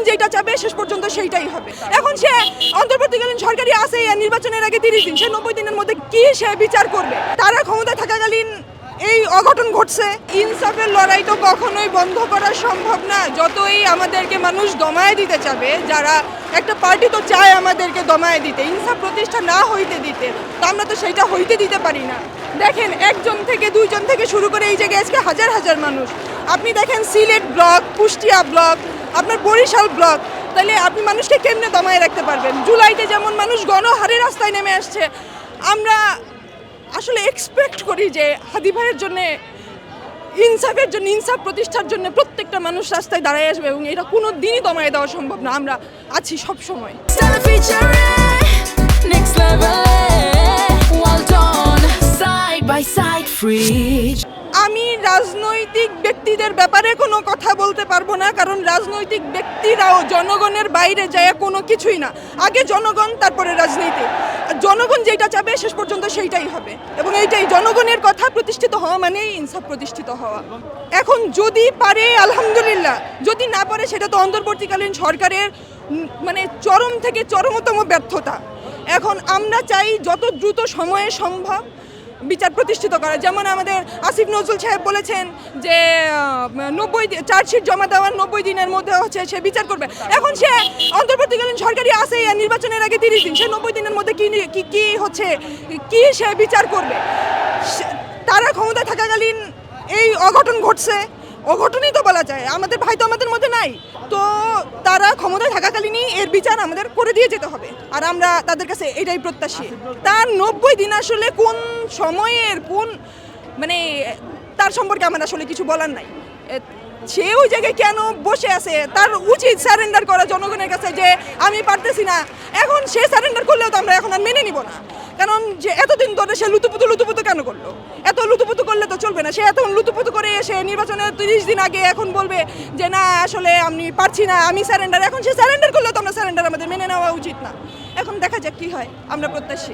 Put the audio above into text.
যেটা চাবে শেষ পর্যন্ত সেইটাই হবে। এখন সে অন্তর্বর্তীকালীন সরকারি আছে নির্বাচনের আগে 30 দিন, সে 90 দিনের মধ্যে কি সে বিচার করবে? তারা ক্ষমতায় থাকাকালীন এই অঘটন ঘটছে। ইনসাফের লড়াই তো কখনোই বন্ধ করা সম্ভব না। যতই আমাদেরকে মানুষ দমায় দিতে চাবে, যারা একটা পার্টি তো চায় আমাদেরকে দমায় দিতে, ইনসাফ প্রতিষ্ঠা না হইতে দিতে, তো আমরা তো সেইটা হইতে দিতে পারি না। দেখেন, একজন থেকে দুইজন থেকে শুরু করে এই জায়গায় আজকে হাজার হাজার মানুষ। আপনি দেখেন সিলেট ব্লক, কুষ্টিয়া ব্লক, আপনার বরিশাল ব্লক, তাহলে আপনি মানুষকে কেমনে দমায় রাখতে পারবেন? জুলাইতে যেমন মানুষ গণহারে রাস্তায় নেমে আসছে, আমরা আসলে এক্সপেক্ট করি যে হাদি ভাইয়ের জন্য, ইনসাফের জন্য, ইনসাফ প্রতিষ্ঠার জন্য প্রত্যেকটা মানুষ রাস্তায় দাঁড়ায় আসবে, এবং এটা কোনো দিনই দমায় দেওয়া সম্ভব না। আমরা আছি সব সময়। আমি রাজনৈতিক ব্যক্তিদের ব্যাপারে কোনো কথা বলতে পারবো না, কারণ রাজনৈতিক ব্যক্তিরাও জনগণের বাইরে যায় কোনো কিছুই না। আগে জনগণ, তারপরে রাজনীতি। জনগণ যেটা চাবে শেষ পর্যন্ত সেইটাই হবে, এবং এইটাই জনগণের কথা প্রতিষ্ঠিত হওয়া মানেই ইনসাফ প্রতিষ্ঠিত হওয়া। এখন যদি পারে আলহামদুলিল্লাহ, যদি না পারে সেটা তো অন্তর্বর্তীকালীন সরকারের মানে চরম থেকে চরমতম ব্যর্থতা। এখন আমরা চাই যত দ্রুত সময়ে সম্ভব বিচার প্রতিষ্ঠিত করা। যেমন আমাদের আসিফ নজরুল সাহেব বলেছেন যে 90 চার্জশিট জমা দেওয়ার 90 দিনের মধ্যে হচ্ছে সে বিচার করবে। এখন সে অন্তর্বর্তীকালীন সরকারি আছে নির্বাচনের আগে 30 দিন, সে 90 দিনের মধ্যে কি হচ্ছে, কি সে বিচার করবে? তারা ক্ষমতায় থাকাকালীন এই অঘটন ঘটছে, অঘটনই তো বলা যায়। আমাদের ভাই তো আমাদের মধ্যে নাই, তো তারা ক্ষমতায় থাকাকালীনই এর বিচার আমাদের করে দিয়ে যেতে হবে, আর আমরা তাদের কাছে এটাই প্রত্যাশী। তার 90 দিন আসলে কোন সময়ের কোন মানে তার সম্পর্কে আমার আসলে কিছু বলার নাই। সে ওই জায়গায় কেন বসে আছে? তার উচিত স্যারেন্ডার করা জনগণের কাছে যে আমি পারতেছি না। এখন সে স্যারেন্ডার করলেও তো আমরা এখন আর মেনে নিব না, কারণ যে এতদিন ধরে সে লুতুপুতু কেন করলো? এত লুতুপুতু করলে তো চলবে না। সে এত লুতুপুতু করে এসে নির্বাচনের 30 দিন আগে এখন বলবে যে না আসলে আমি পারছি না, আমি স্যারেন্ডার। এখন সে স্যারেন্ডার করলেও তো আমরা স্যারেন্ডার আমাদের মেনে নেওয়া উচিত না। এখন দেখা যাক কি হয়, আমরা প্রত্যাশী।